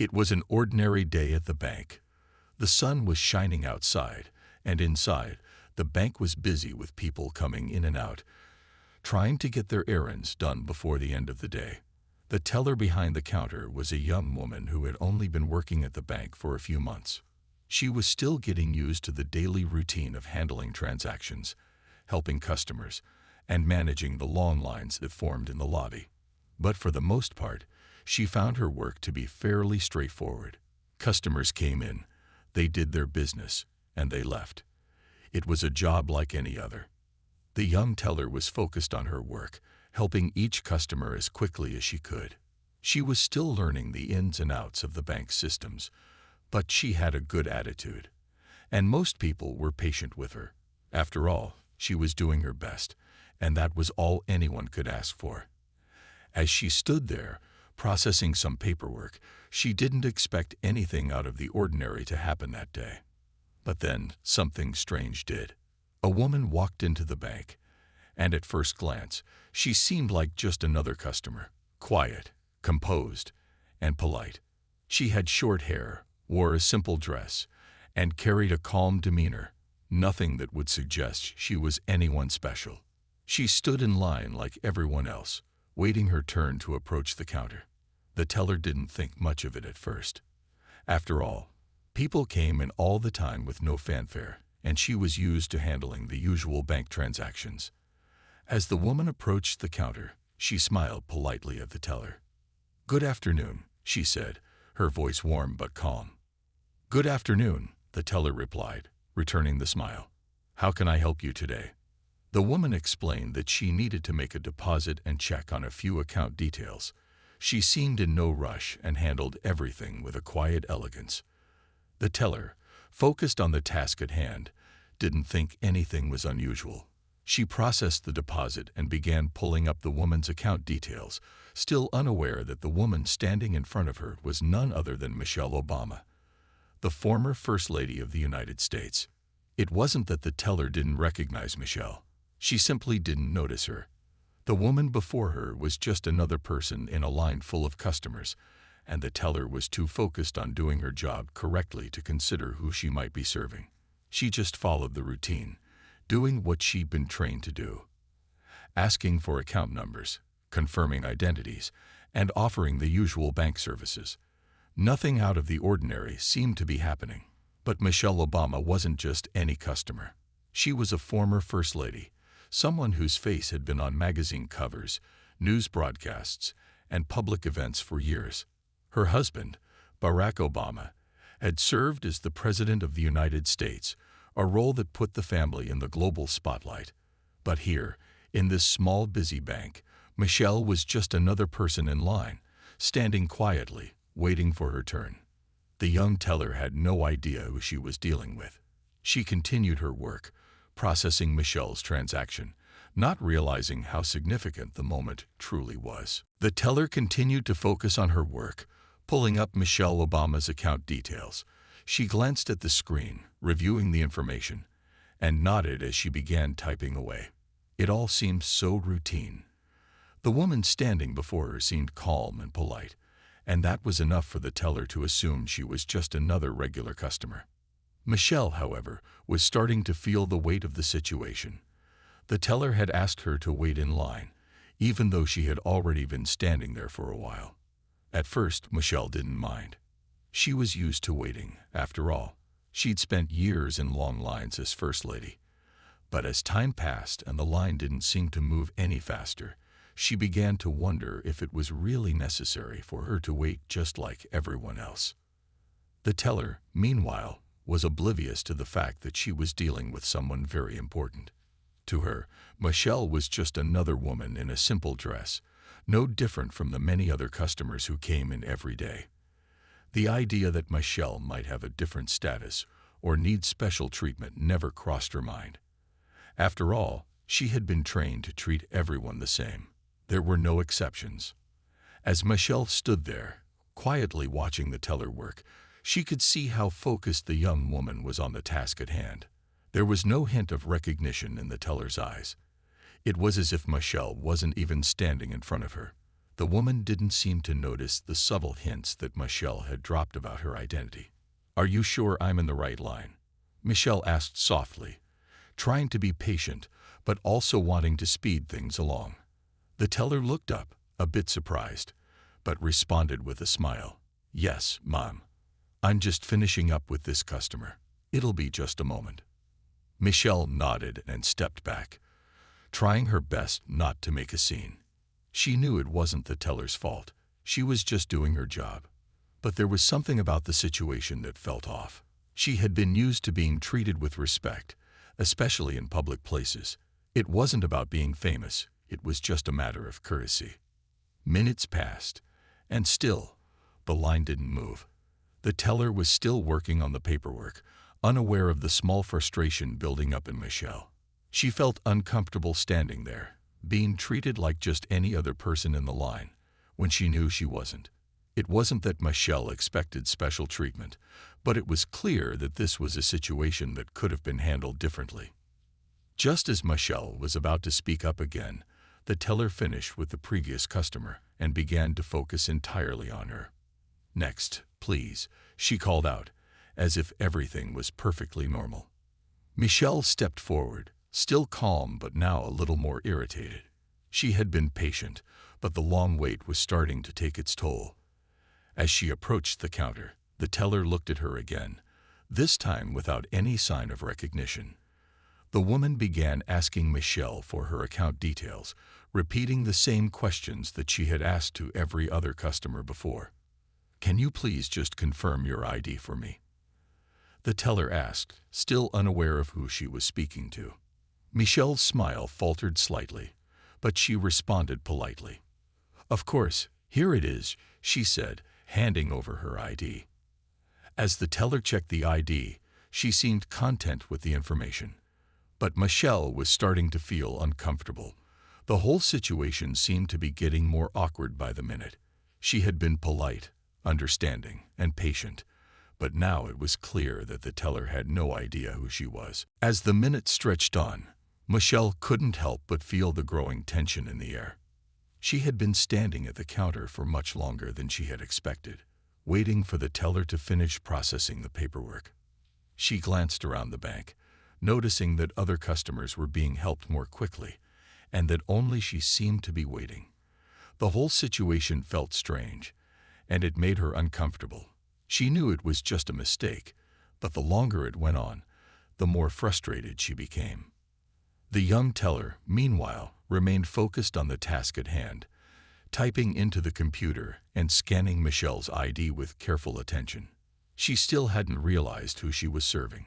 It was an ordinary day at the bank. The sun was shining outside, and inside, the bank was busy with people coming in and out, trying to get their errands done before the end of the day. The teller behind the counter was a young woman who had only been working at the bank for a few months. She was still getting used to the daily routine of handling transactions, helping customers, and managing the long lines that formed in the lobby. But for the most part, she found her work to be fairly straightforward. Customers came in, they did their business, and they left. It was a job like any other. The young teller was focused on her work, helping each customer as quickly as she could. She was still learning the ins and outs of the bank's systems, but she had a good attitude, and most people were patient with her. After all, she was doing her best, and that was all anyone could ask for. As she stood there, processing some paperwork, she didn't expect anything out of the ordinary to happen that day. But then something strange did. A woman walked into the bank, and at first glance, she seemed like just another customer, quiet, composed, and polite. She had short hair, wore a simple dress, and carried a calm demeanor, nothing that would suggest she was anyone special. She stood in line like everyone else, waiting her turn to approach the counter. The teller didn't think much of it at first. After all, people came in all the time with no fanfare, and she was used to handling the usual bank transactions. As the woman approached the counter, she smiled politely at the teller. "Good afternoon," she said, her voice warm but calm. "Good afternoon," the teller replied, returning the smile. "How can I help you today?" The woman explained that she needed to make a deposit and check on a few account details. She seemed in no rush and handled everything with a quiet elegance. The teller, focused on the task at hand, didn't think anything was unusual. She processed the deposit and began pulling up the woman's account details, still unaware that the woman standing in front of her was none other than Michelle Obama, the former First Lady of the United States. It wasn't that the teller didn't recognize Michelle. She simply didn't notice her. The woman before her was just another person in a line full of customers, and the teller was too focused on doing her job correctly to consider who she might be serving. She just followed the routine, doing what she'd been trained to do, asking for account numbers, confirming identities, and offering the usual bank services. Nothing out of the ordinary seemed to be happening. But Michelle Obama wasn't just any customer. She was a former First Lady, someone whose face had been on magazine covers, news broadcasts, and public events for years. Her husband, Barack Obama, had served as the President of the United States, a role that put the family in the global spotlight. But here, in this small, busy bank, Michelle was just another person in line, standing quietly, waiting for her turn. The young teller had no idea who she was dealing with. She continued her work, processing Michelle's transaction, not realizing how significant the moment truly was. The teller continued to focus on her work, pulling up Michelle Obama's account details. She glanced at the screen, reviewing the information, and nodded as she began typing away. It all seemed so routine. The woman standing before her seemed calm and polite, and that was enough for the teller to assume she was just another regular customer. Michelle, however, was starting to feel the weight of the situation. The teller had asked her to wait in line, even though she had already been standing there for a while. At first, Michelle didn't mind. She was used to waiting, after all. She'd spent years in long lines as First Lady. But as time passed and the line didn't seem to move any faster, she began to wonder if it was really necessary for her to wait just like everyone else. The teller, meanwhile, was oblivious to the fact that she was dealing with someone very important. To her, Michelle was just another woman in a simple dress, no different from the many other customers who came in every day. The idea that Michelle might have a different status or need special treatment never crossed her mind. After all, she had been trained to treat everyone the same. There were no exceptions. As Michelle stood there, quietly watching the teller work, she could see how focused the young woman was on the task at hand. There was no hint of recognition in the teller's eyes. It was as if Michelle wasn't even standing in front of her. The woman didn't seem to notice the subtle hints that Michelle had dropped about her identity. "Are you sure I'm in the right line?" Michelle asked softly, trying to be patient, but also wanting to speed things along. The teller looked up, a bit surprised, but responded with a smile. "Yes, Mom. I'm just finishing up with this customer. It'll be just a moment." Michelle nodded and stepped back, trying her best not to make a scene. She knew it wasn't the teller's fault. She was just doing her job. But there was something about the situation that felt off. She had been used to being treated with respect, especially in public places. It wasn't about being famous. It was just a matter of courtesy. Minutes passed, and still, the line didn't move. The teller was still working on the paperwork, unaware of the small frustration building up in Michelle. She felt uncomfortable standing there, being treated like just any other person in the line, when she knew she wasn't. It wasn't that Michelle expected special treatment, but it was clear that this was a situation that could have been handled differently. Just as Michelle was about to speak up again, the teller finished with the previous customer and began to focus entirely on her. "Next, please," she called out, as if everything was perfectly normal. Michelle stepped forward, still calm but now a little more irritated. She had been patient, but the long wait was starting to take its toll. As she approached the counter, the teller looked at her again, this time without any sign of recognition. The woman began asking Michelle for her account details, repeating the same questions that she had asked to every other customer before. "Can you please just confirm your ID for me?" the teller asked, still unaware of who she was speaking to. Michelle's smile faltered slightly, but she responded politely. "Of course, here it is," she said, handing over her ID. As the teller checked the ID, she seemed content with the information. But Michelle was starting to feel uncomfortable. The whole situation seemed to be getting more awkward by the minute. She had been polite, understanding, and patient, but now it was clear that the teller had no idea who she was. As the minutes stretched on, Michelle couldn't help but feel the growing tension in the air. She had been standing at the counter for much longer than she had expected, waiting for the teller to finish processing the paperwork. She glanced around the bank, noticing that other customers were being helped more quickly, and that only she seemed to be waiting. The whole situation felt strange, and it made her uncomfortable. She knew it was just a mistake, but the longer it went on, the more frustrated she became. The young teller, meanwhile, remained focused on the task at hand, typing into the computer and scanning Michelle's ID with careful attention. She still hadn't realized who she was serving.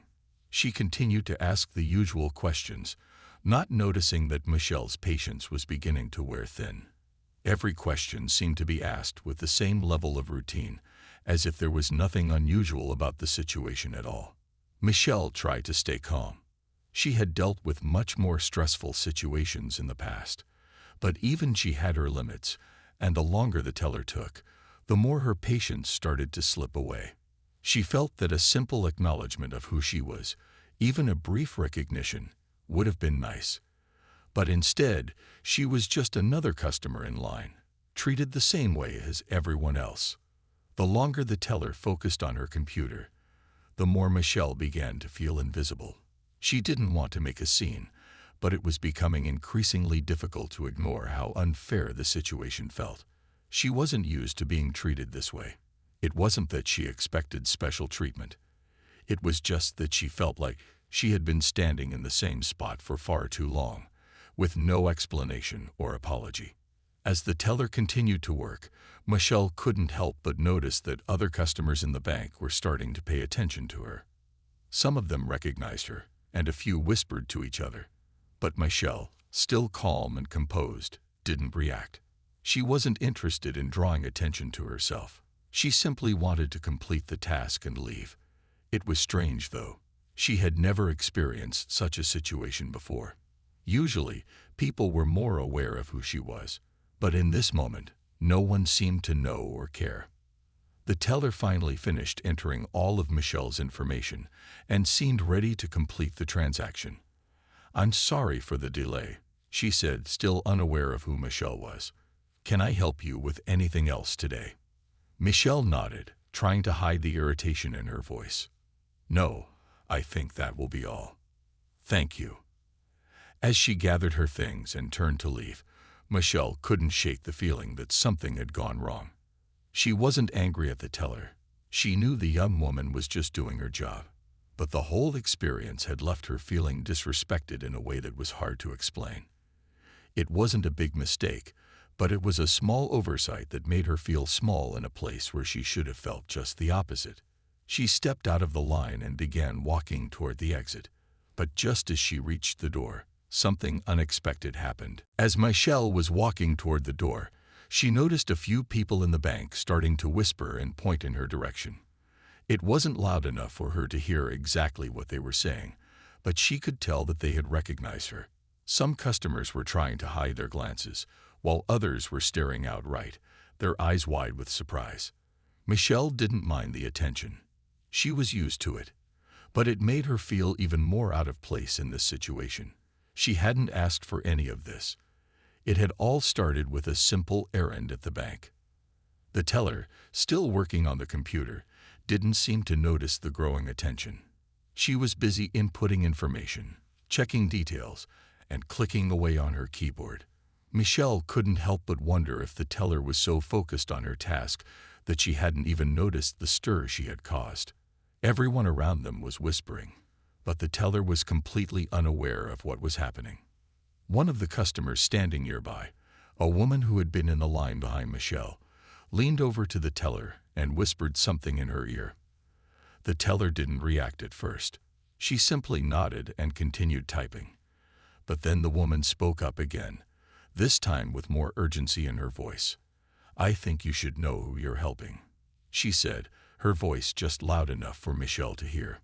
She continued to ask the usual questions, not noticing that Michelle's patience was beginning to wear thin. Every question seemed to be asked with the same level of routine, as if there was nothing unusual about the situation at all. Michelle tried to stay calm. She had dealt with much more stressful situations in the past, but even she had her limits, and the longer the teller took, the more her patience started to slip away. She felt that a simple acknowledgement of who she was, even a brief recognition, would have been nice. But instead, she was just another customer in line, treated the same way as everyone else. The longer the teller focused on her computer, the more Michelle began to feel invisible. She didn't want to make a scene, but it was becoming increasingly difficult to ignore how unfair the situation felt. She wasn't used to being treated this way. It wasn't that she expected special treatment. It was just that she felt like she had been standing in the same spot for far too long, with no explanation or apology. As the teller continued to work, Michelle couldn't help but notice that other customers in the bank were starting to pay attention to her. Some of them recognized her, and a few whispered to each other. But Michelle, still calm and composed, didn't react. She wasn't interested in drawing attention to herself. She simply wanted to complete the task and leave. It was strange, though. She had never experienced such a situation before. Usually, people were more aware of who she was, but in this moment, no one seemed to know or care. The teller finally finished entering all of Michelle's information and seemed ready to complete the transaction. "I'm sorry for the delay," she said, still unaware of who Michelle was. Can I help you with anything else today? Michelle nodded, trying to hide the irritation in her voice. No, I think that will be all. Thank you. As she gathered her things and turned to leave, Michelle couldn't shake the feeling that something had gone wrong. She wasn't angry at the teller. She knew the young woman was just doing her job. But the whole experience had left her feeling disrespected in a way that was hard to explain. It wasn't a big mistake, but it was a small oversight that made her feel small in a place where she should have felt just the opposite. She stepped out of the line and began walking toward the exit. But just as she reached the door, something unexpected happened. As Michelle was walking toward the door, she noticed a few people in the bank starting to whisper and point in her direction. It wasn't loud enough for her to hear exactly what they were saying, but she could tell that they had recognized her. Some customers were trying to hide their glances, while others were staring outright, their eyes wide with surprise. Michelle didn't mind the attention. She was used to it. But it made her feel even more out of place in this situation. She hadn't asked for any of this. It had all started with a simple errand at the bank. The teller, still working on the computer, didn't seem to notice the growing attention. She was busy inputting information, checking details, and clicking away on her keyboard. Michelle couldn't help but wonder if the teller was so focused on her task that she hadn't even noticed the stir she had caused. Everyone around them was whispering, but the teller was completely unaware of what was happening. One of the customers standing nearby, a woman who had been in the line behind Michelle, leaned over to the teller and whispered something in her ear. The teller didn't react at first. She simply nodded and continued typing. But then the woman spoke up again, this time with more urgency in her voice. "I think you should know who you're helping," she said, her voice just loud enough for Michelle to hear.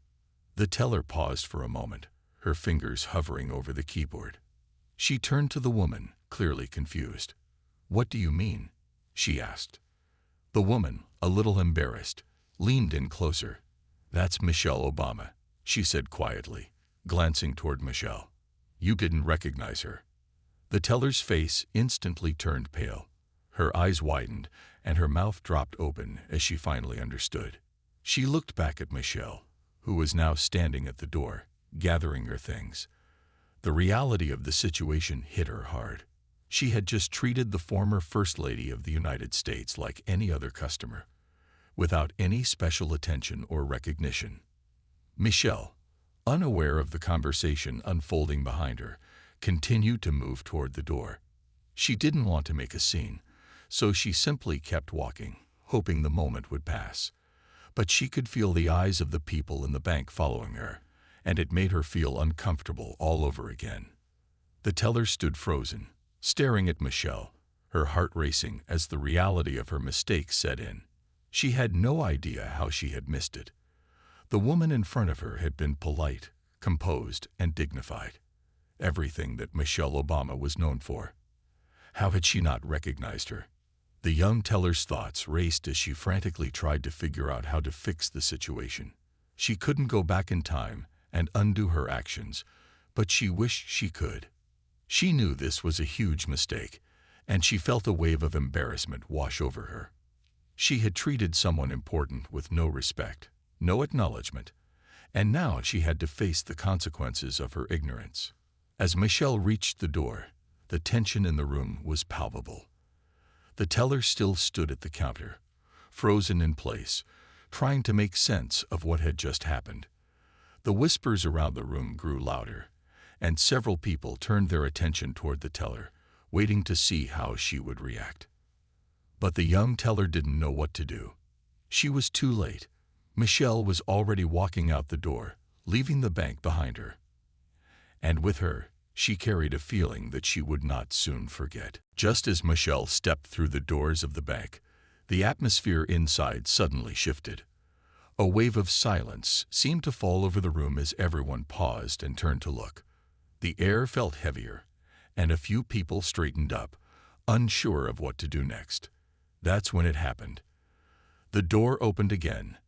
The teller paused for a moment, her fingers hovering over the keyboard. She turned to the woman, clearly confused. "What do you mean?" she asked. The woman, a little embarrassed, leaned in closer. "That's Michelle Obama," she said quietly, glancing toward Michelle. "You didn't recognize her." The teller's face instantly turned pale. Her eyes widened, and her mouth dropped open as she finally understood. She looked back at Michelle, who was now standing at the door, gathering her things. The reality of the situation hit her hard. She had just treated the former First Lady of the United States like any other customer, without any special attention or recognition. Michelle, unaware of the conversation unfolding behind her, continued to move toward the door. She didn't want to make a scene, so she simply kept walking, hoping the moment would pass. But she could feel the eyes of the people in the bank following her, and it made her feel uncomfortable all over again. The teller stood frozen, staring at Michelle, her heart racing as the reality of her mistake set in. She had no idea how she had missed it. The woman in front of her had been polite, composed, and dignified. Everything that Michelle Obama was known for. How had she not recognized her? The young teller's thoughts raced as she frantically tried to figure out how to fix the situation. She couldn't go back in time and undo her actions, but she wished she could. She knew this was a huge mistake, and she felt a wave of embarrassment wash over her. She had treated someone important with no respect, no acknowledgement, and now she had to face the consequences of her ignorance. As Michelle reached the door, the tension in the room was palpable. The teller still stood at the counter, frozen in place, trying to make sense of what had just happened. The whispers around the room grew louder, and several people turned their attention toward the teller, waiting to see how she would react. But the young teller didn't know what to do. She was too late. Michelle was already walking out the door, leaving the bank behind her. And with her, she carried a feeling that she would not soon forget. Just as Michelle stepped through the doors of the bank, the atmosphere inside suddenly shifted. A wave of silence seemed to fall over the room as everyone paused and turned to look. The air felt heavier, and a few people straightened up, unsure of what to do next. That's when it happened. The door opened again,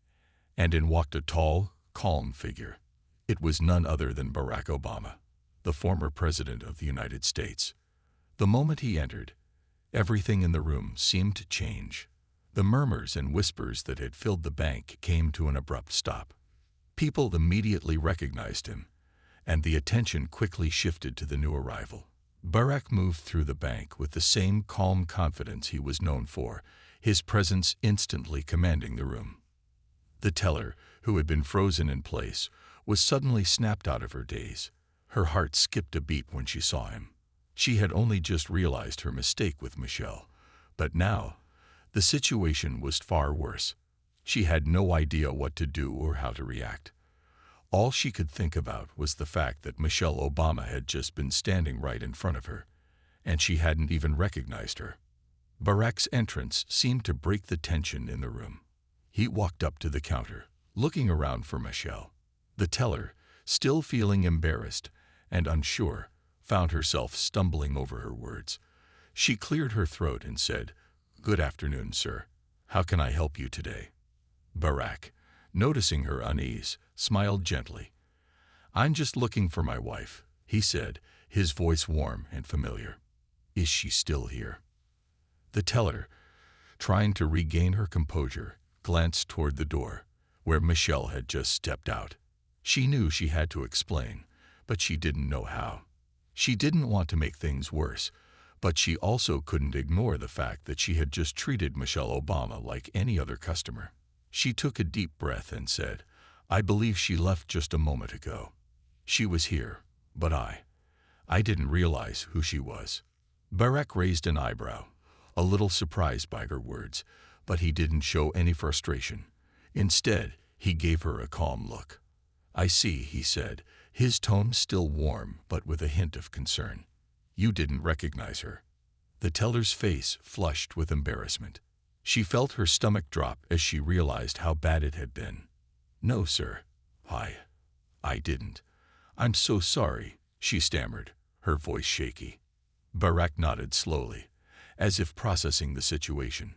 and in walked a tall, calm figure. It was none other than Barack Obama, the former President of the United States. The moment he entered, Everything in the room seemed to change. The murmurs and whispers that had filled the bank came to an abrupt stop. People immediately recognized him, and the attention quickly shifted to the new arrival. Barak moved through the bank with the same calm confidence he was known for, his presence instantly commanding the room. The teller, who had been frozen in place, was suddenly snapped out of her daze. Her heart skipped a beat when she saw him. She had only just realized her mistake with Michelle, but now the situation was far worse. She had no idea what to do or how to react. All she could think about was the fact that Michelle Obama had just been standing right in front of her, and she hadn't even recognized her. Barak's entrance seemed to break the tension in the room. He walked up to the counter, looking around for Michelle. The teller, still feeling embarrassed and unsure, found herself stumbling over her words. She cleared her throat and said, "Good afternoon, sir. How can I help you today?" Barak, noticing her unease, smiled gently. "I'm just looking for my wife," he said, his voice warm and familiar. "Is she still here?" The teller, trying to regain her composure, glanced toward the door, where Michelle had just stepped out. She knew she had to explain, but she didn't know how. She didn't want to make things worse, but she also couldn't ignore the fact that she had just treated Michelle Obama like any other customer. She took a deep breath and said, "I believe she left just a moment ago. She was here, but I didn't realize who she was." Barak raised an eyebrow, a little surprised by her words, but he didn't show any frustration. Instead, he gave her a calm look. "I see," he said, his tone still warm but with a hint of concern. "You didn't recognize her." The teller's face flushed with embarrassment. She felt her stomach drop as she realized how bad it had been. "No, sir. I didn't. I'm so sorry," she stammered, her voice shaky. Barak nodded slowly, as if processing the situation.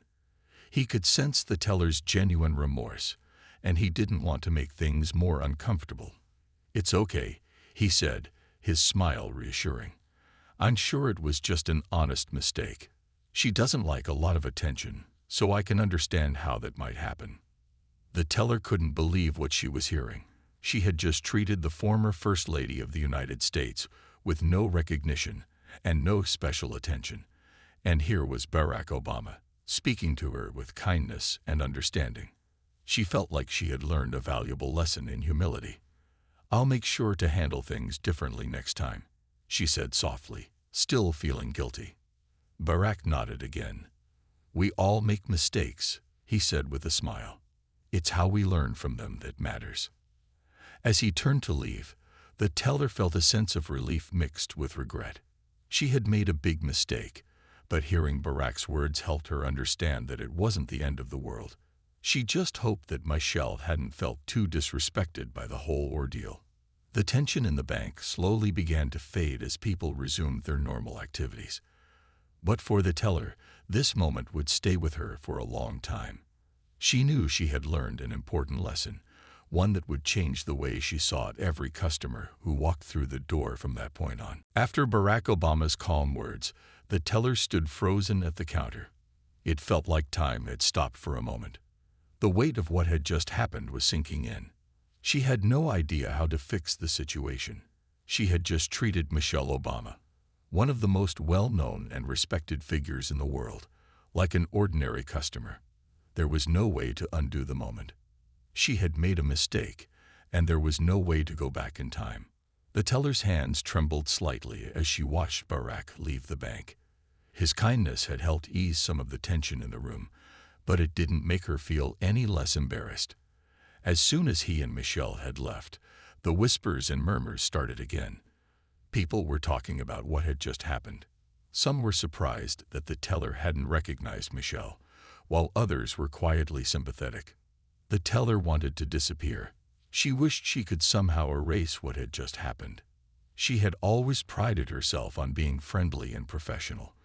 He could sense the teller's genuine remorse, and he didn't want to make things more uncomfortable. "It's okay," he said, his smile reassuring. "I'm sure it was just an honest mistake. She doesn't like a lot of attention, so I can understand how that might happen." The teller couldn't believe what she was hearing. She had just treated the former First Lady of the United States with no recognition and no special attention, and here was Barack Obama, speaking to her with kindness and understanding. She felt like she had learned a valuable lesson in humility. "I'll make sure to handle things differently next time," she said softly, still feeling guilty. Barak nodded again. "We all make mistakes," he said with a smile. "It's how we learn from them that matters." As he turned to leave, the teller felt a sense of relief mixed with regret. She had made a big mistake, but hearing Barak's words helped her understand that it wasn't the end of the world. She just hoped that Michelle hadn't felt too disrespected by the whole ordeal. The tension in the bank slowly began to fade as people resumed their normal activities. But for the teller, this moment would stay with her for a long time. She knew she had learned an important lesson, one that would change the way she saw every customer who walked through the door from that point on. After Barack Obama's calm words, the teller stood frozen at the counter. It felt like time had stopped for a moment. The weight of what had just happened was sinking in. She had no idea how to fix the situation. She had just treated Michelle Obama, one of the most well-known and respected figures in the world, like an ordinary customer. There was no way to undo the moment. She had made a mistake, and there was no way to go back in time. The teller's hands trembled slightly as she watched Barack leave the bank. His kindness had helped ease some of the tension in the room, but it didn't make her feel any less embarrassed. As soon as he and Michelle had left, the whispers and murmurs started again. People were talking about what had just happened. Some were surprised that the teller hadn't recognized Michelle, while others were quietly sympathetic. The teller wanted to disappear. She wished she could somehow erase what had just happened. She had always prided herself on being friendly and professional,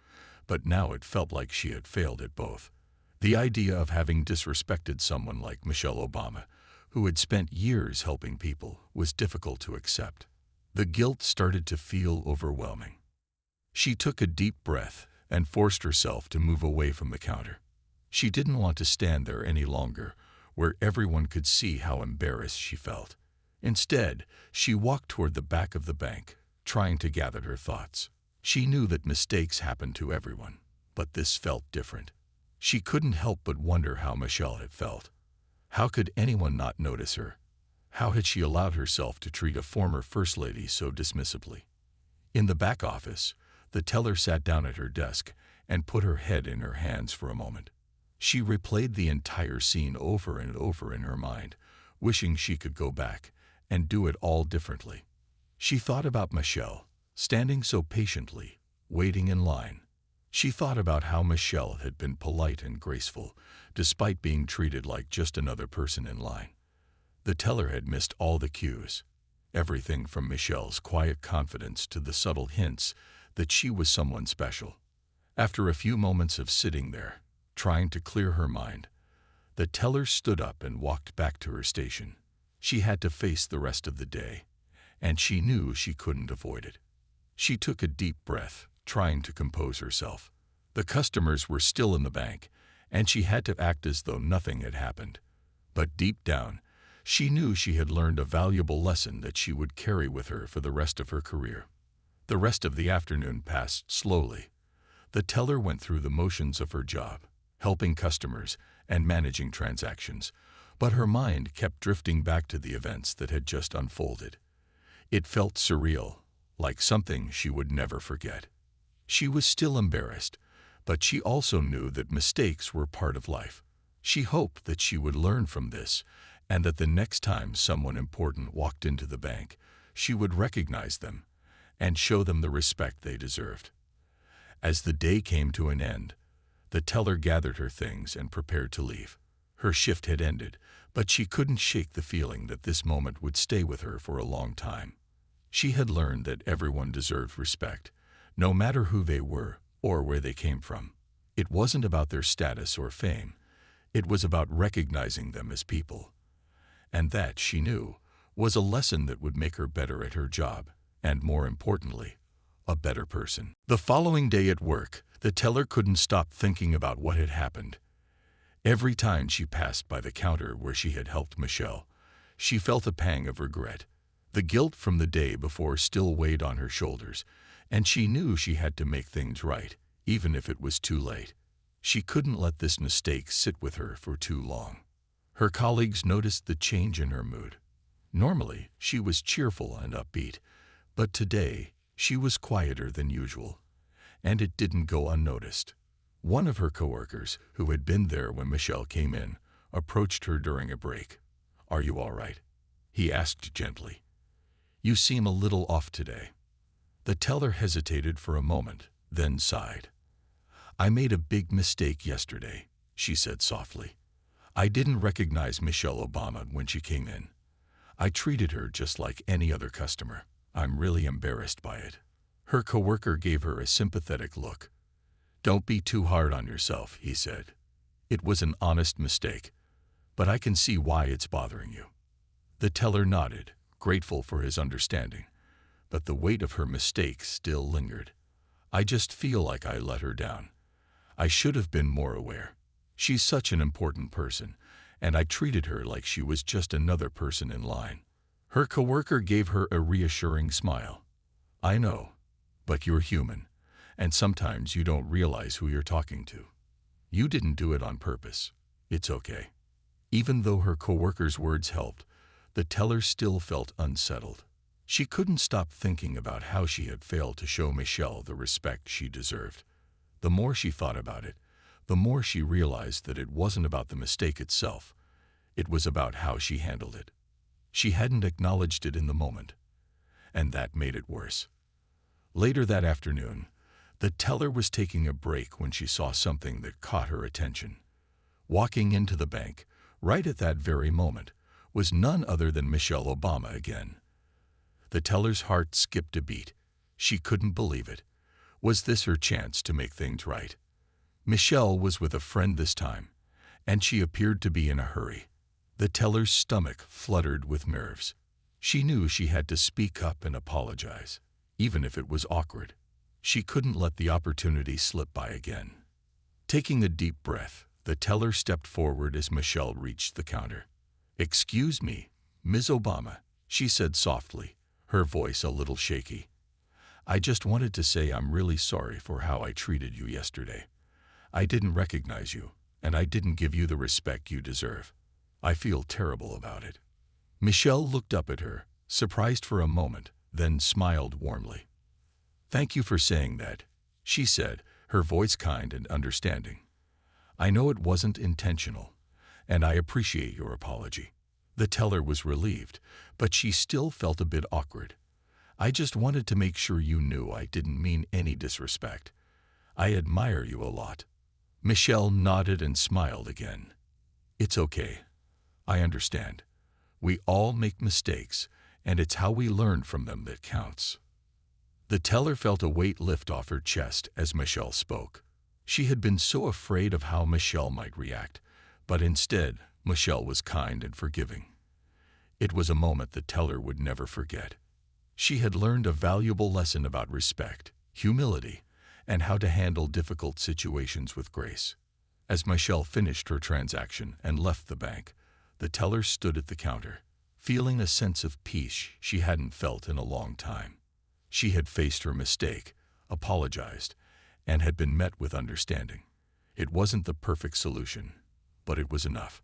but now it felt like she had failed at both. The idea of having disrespected someone like Michelle Obama, who had spent years helping people, was difficult to accept. The guilt started to feel overwhelming. She took a deep breath and forced herself to move away from the counter. She didn't want to stand there any longer, where everyone could see how embarrassed she felt. Instead, she walked toward the back of the bank, trying to gather her thoughts. She knew that mistakes happen to everyone, but this felt different. She couldn't help but wonder how Michelle had felt. How could anyone not notice her? How had she allowed herself to treat a former First Lady so dismissively? In the back office, the teller sat down at her desk and put her head in her hands for a moment. She replayed the entire scene over and over in her mind, wishing she could go back and do it all differently. She thought about Michelle, standing so patiently, waiting in line. She thought about how Michelle had been polite and graceful, despite being treated like just another person in line. The teller had missed all the cues, everything from Michelle's quiet confidence to the subtle hints that she was someone special. After a few moments of sitting there, trying to clear her mind, the teller stood up and walked back to her station. She had to face the rest of the day, and she knew she couldn't avoid it. She took a deep breath, trying to compose herself. The customers were still in the bank, and she had to act as though nothing had happened. But deep down, she knew she had learned a valuable lesson that she would carry with her for the rest of her career. The rest of the afternoon passed slowly. The teller went through the motions of her job, helping customers and managing transactions, but her mind kept drifting back to the events that had just unfolded. It felt surreal, like something she would never forget. She was still embarrassed, but she also knew that mistakes were part of life. She hoped that she would learn from this, and that the next time someone important walked into the bank, she would recognize them and show them the respect they deserved. As the day came to an end, the teller gathered her things and prepared to leave. Her shift had ended, but she couldn't shake the feeling that this moment would stay with her for a long time. She had learned that everyone deserved respect, no matter who they were or where they came from. It wasn't about their status or fame. It was about recognizing them as people. And that, she knew, was a lesson that would make her better at her job, and more importantly, a better person. The following day at work, the teller couldn't stop thinking about what had happened. Every time she passed by the counter where she had helped Michelle, she felt a pang of regret. The guilt from the day before still weighed on her shoulders, and she knew she had to make things right, even if it was too late. She couldn't let this mistake sit with her for too long. Her colleagues noticed the change in her mood. Normally, she was cheerful and upbeat, but today she was quieter than usual, and it didn't go unnoticed. One of her coworkers, who had been there when Michelle came in, approached her during a break. "Are you all right?" he asked gently. "You seem a little off today." The teller hesitated for a moment, then sighed. "I made a big mistake yesterday," she said softly. "I didn't recognize Michelle Obama when she came in. I treated her just like any other customer. I'm really embarrassed by it." Her coworker gave her a sympathetic look. "Don't be too hard on yourself," he said. "It was an honest mistake, but I can see why it's bothering you." The teller nodded, grateful for his understanding, but the weight of her mistake still lingered. "I just feel like I let her down. I should have been more aware. She's such an important person, and I treated her like she was just another person in line." Her coworker gave her a reassuring smile. "I know, but you're human, and sometimes you don't realize who you're talking to. You didn't do it on purpose. It's okay." Even though her coworker's words helped, the teller still felt unsettled. She couldn't stop thinking about how she had failed to show Michelle the respect she deserved. The more she thought about it, the more she realized that it wasn't about the mistake itself. It was about how she handled it. She hadn't acknowledged it in the moment, and that made it worse. Later that afternoon, the teller was taking a break when she saw something that caught her attention. Walking into the bank, right at that very moment, was none other than Michelle Obama again. The teller's heart skipped a beat. She couldn't believe it. Was this her chance to make things right? Michelle was with a friend this time, and she appeared to be in a hurry. The teller's stomach fluttered with nerves. She knew she had to speak up and apologize, even if it was awkward. She couldn't let the opportunity slip by again. Taking a deep breath, the teller stepped forward as Michelle reached the counter. "Excuse me, Ms. Obama," she said softly, her voice a little shaky. "I just wanted to say I'm really sorry for how I treated you yesterday. I didn't recognize you, and I didn't give you the respect you deserve. I feel terrible about it." Michelle looked up at her, surprised for a moment, then smiled warmly. "Thank you for saying that," she said, her voice kind and understanding. "I know it wasn't intentional, and I appreciate your apology." The teller was relieved, but she still felt a bit awkward. "I just wanted to make sure you knew I didn't mean any disrespect. I admire you a lot." Michelle nodded and smiled again. "It's okay. I understand. We all make mistakes, and it's how we learn from them that counts." The teller felt a weight lift off her chest as Michelle spoke. She had been so afraid of how Michelle might react, but instead, Michelle was kind and forgiving. It was a moment the teller would never forget. She had learned a valuable lesson about respect, humility, and how to handle difficult situations with grace. As Michelle finished her transaction and left the bank, the teller stood at the counter, feeling a sense of peace she hadn't felt in a long time. She had faced her mistake, apologized, and had been met with understanding. It wasn't the perfect solution, but it was enough.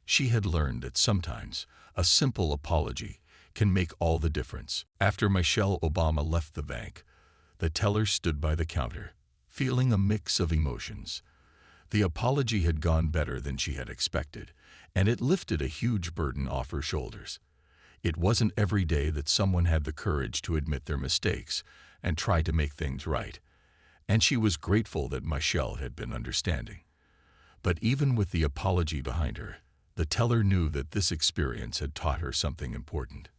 She had learned that sometimes a simple apology can make all the difference. After Michelle Obama left the bank, the teller stood by the counter, feeling a mix of emotions. The apology had gone better than she had expected, and it lifted a huge burden off her shoulders. It wasn't every day that someone had the courage to admit their mistakes and try to make things right, and she was grateful that Michelle had been understanding. But even with the apology behind her, the teller knew that this experience had taught her something important.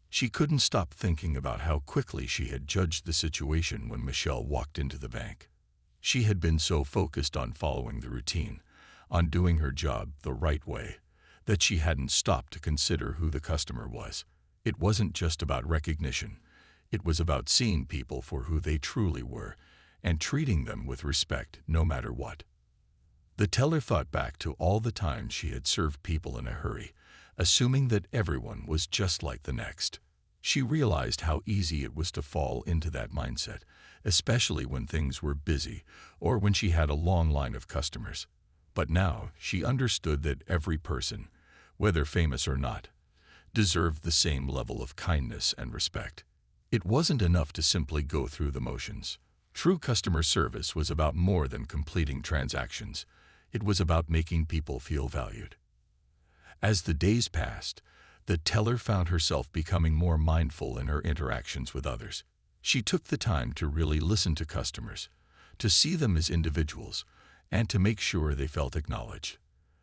She couldn't stop thinking about how quickly she had judged the situation when Michelle walked into the bank. She had been so focused on following the routine, on doing her job the right way, that she hadn't stopped to consider who the customer was. It wasn't just about recognition. It was about seeing people for who they truly were and treating them with respect no matter what. The teller thought back to all the times she had served people in a hurry, assuming that everyone was just like the next. She realized how easy it was to fall into that mindset, especially when things were busy or when she had a long line of customers. But now she understood that every person, whether famous or not, deserved the same level of kindness and respect. It wasn't enough to simply go through the motions. True customer service was about more than completing transactions. It was about making people feel valued. As the days passed, the teller found herself becoming more mindful in her interactions with others. She took the time to really listen to customers, to see them as individuals, and to make sure they felt acknowledged.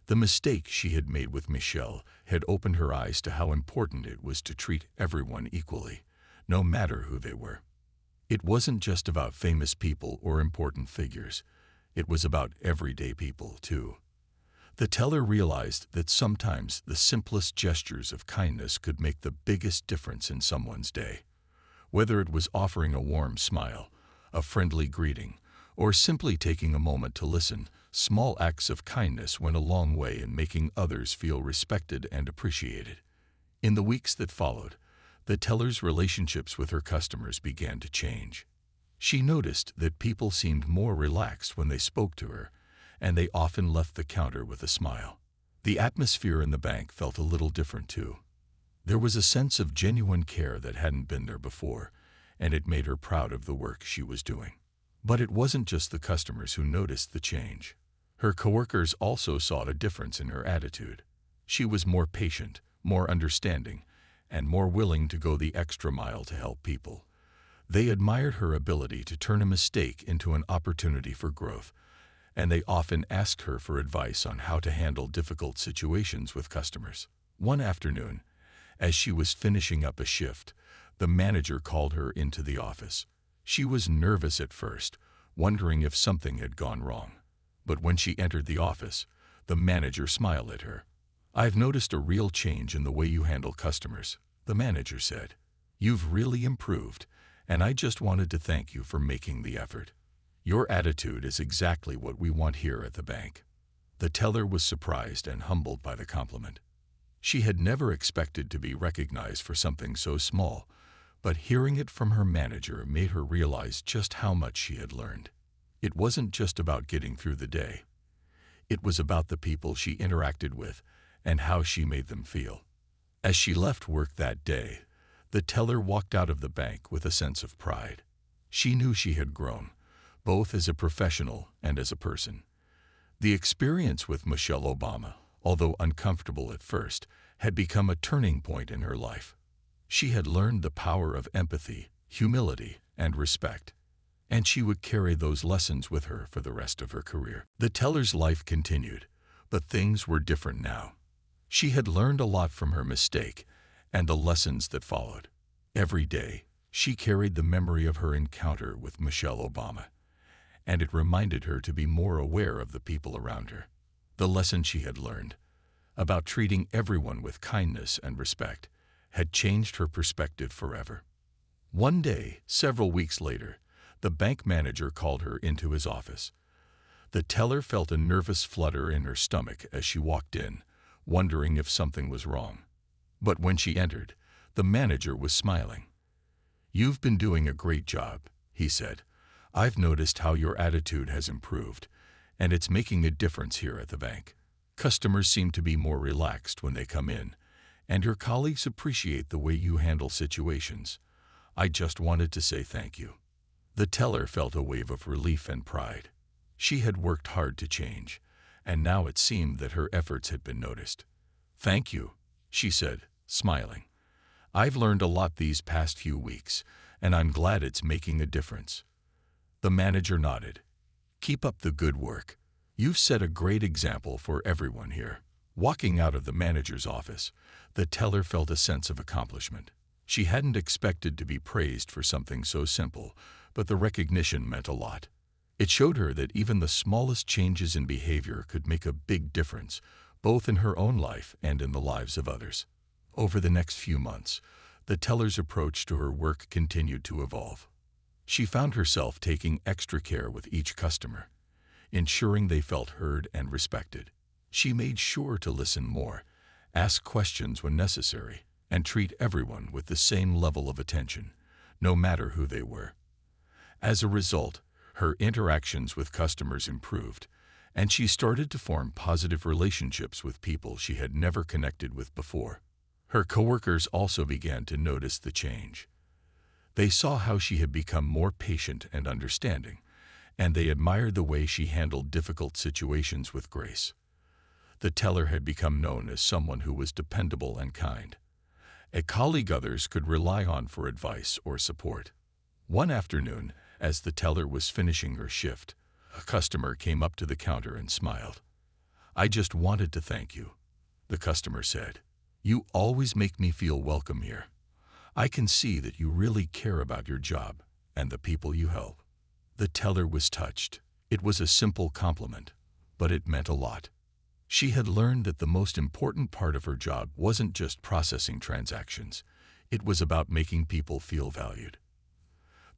The mistake she had made with Michelle had opened her eyes to how important it was to treat everyone equally, no matter who they were. It wasn't just about famous people or important figures. It was about everyday people, too. The teller realized that sometimes the simplest gestures of kindness could make the biggest difference in someone's day. Whether it was offering a warm smile, a friendly greeting, or simply taking a moment to listen, small acts of kindness went a long way in making others feel respected and appreciated. In the weeks that followed, the teller's relationships with her customers began to change. She noticed that people seemed more relaxed when they spoke to her, and they often left the counter with a smile. The atmosphere in the bank felt a little different too. There was a sense of genuine care that hadn't been there before, and it made her proud of the work she was doing. But it wasn't just the customers who noticed the change. Her coworkers also saw a difference in her attitude. She was more patient, more understanding, and more willing to go the extra mile to help people. They admired her ability to turn a mistake into an opportunity for growth, and they often asked her for advice on how to handle difficult situations with customers. One afternoon, as she was finishing up a shift, the manager called her into the office. She was nervous at first, wondering if something had gone wrong. But when she entered the office, the manager smiled at her. "I've noticed a real change in the way you handle customers," the manager said. "You've really improved, and I just wanted to thank you for making the effort. Your attitude is exactly what we want here at the bank." The teller was surprised and humbled by the compliment. She had never expected to be recognized for something so small, but hearing it from her manager made her realize just how much she had learned. It wasn't just about getting through the day. It was about the people she interacted with and how she made them feel. As she left work that day, the teller walked out of the bank with a sense of pride. She knew she had grown, both as a professional and as a person. The experience with Michelle Obama, although uncomfortable at first, had become a turning point in her life. She had learned the power of empathy, humility, and respect, and she would carry those lessons with her for the rest of her career. The teller's life continued, but things were different now. She had learned a lot from her mistake and the lessons that followed. Every day, she carried the memory of her encounter with Michelle Obama, and it reminded her to be more aware of the people around her. The lesson she had learned about treating everyone with kindness and respect had changed her perspective forever. One day, several weeks later, the bank manager called her into his office. The teller felt a nervous flutter in her stomach as she walked in, wondering if something was wrong. But when she entered, the manager was smiling. "You've been doing a great job," he said. "I've noticed how your attitude has improved, and it's making a difference here at the bank. Customers seem to be more relaxed when they come in, and your colleagues appreciate the way you handle situations. I just wanted to say thank you." The teller felt a wave of relief and pride. She had worked hard to change, and now it seemed that her efforts had been noticed. "Thank you," she said, smiling. "I've learned a lot these past few weeks, and I'm glad it's making a difference." The manager nodded. "Keep up the good work. You've set a great example for everyone here." Walking out of the manager's office, the teller felt a sense of accomplishment. She hadn't expected to be praised for something so simple, but the recognition meant a lot. It showed her that even the smallest changes in behavior could make a big difference, both in her own life and in the lives of others. Over the next few months, the teller's approach to her work continued to evolve. She found herself taking extra care with each customer, ensuring they felt heard and respected. She made sure to listen more, ask questions when necessary, and treat everyone with the same level of attention, no matter who they were. As a result, her interactions with customers improved, and she started to form positive relationships with people she had never connected with before. Her coworkers also began to notice the change. They saw how she had become more patient and understanding, and they admired the way she handled difficult situations with grace. The teller had become known as someone who was dependable and kind, a colleague others could rely on for advice or support. One afternoon, as the teller was finishing her shift, a customer came up to the counter and smiled. "I just wanted to thank you," the customer said. "You always make me feel welcome here. I can see that you really care about your job and the people you help." The teller was touched. It was a simple compliment, but it meant a lot. She had learned that the most important part of her job wasn't just processing transactions. It was about making people feel valued.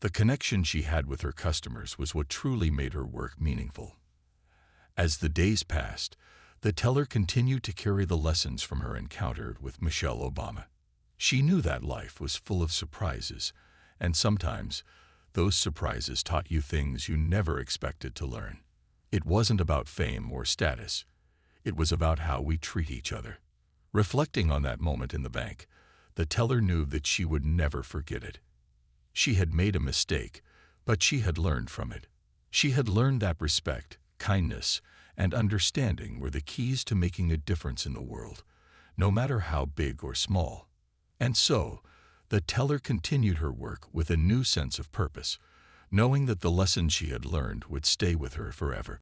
The connection she had with her customers was what truly made her work meaningful. As the days passed, the teller continued to carry the lessons from her encounter with Michelle Obama. She knew that life was full of surprises, and sometimes those surprises taught you things you never expected to learn. It wasn't about fame or status. It was about how we treat each other. Reflecting on that moment in the bank, the teller knew that she would never forget it. She had made a mistake, but she had learned from it. She had learned that respect, kindness, and understanding were the keys to making a difference in the world, no matter how big or small. And so, the teller continued her work with a new sense of purpose, knowing that the lessons she had learned would stay with her forever.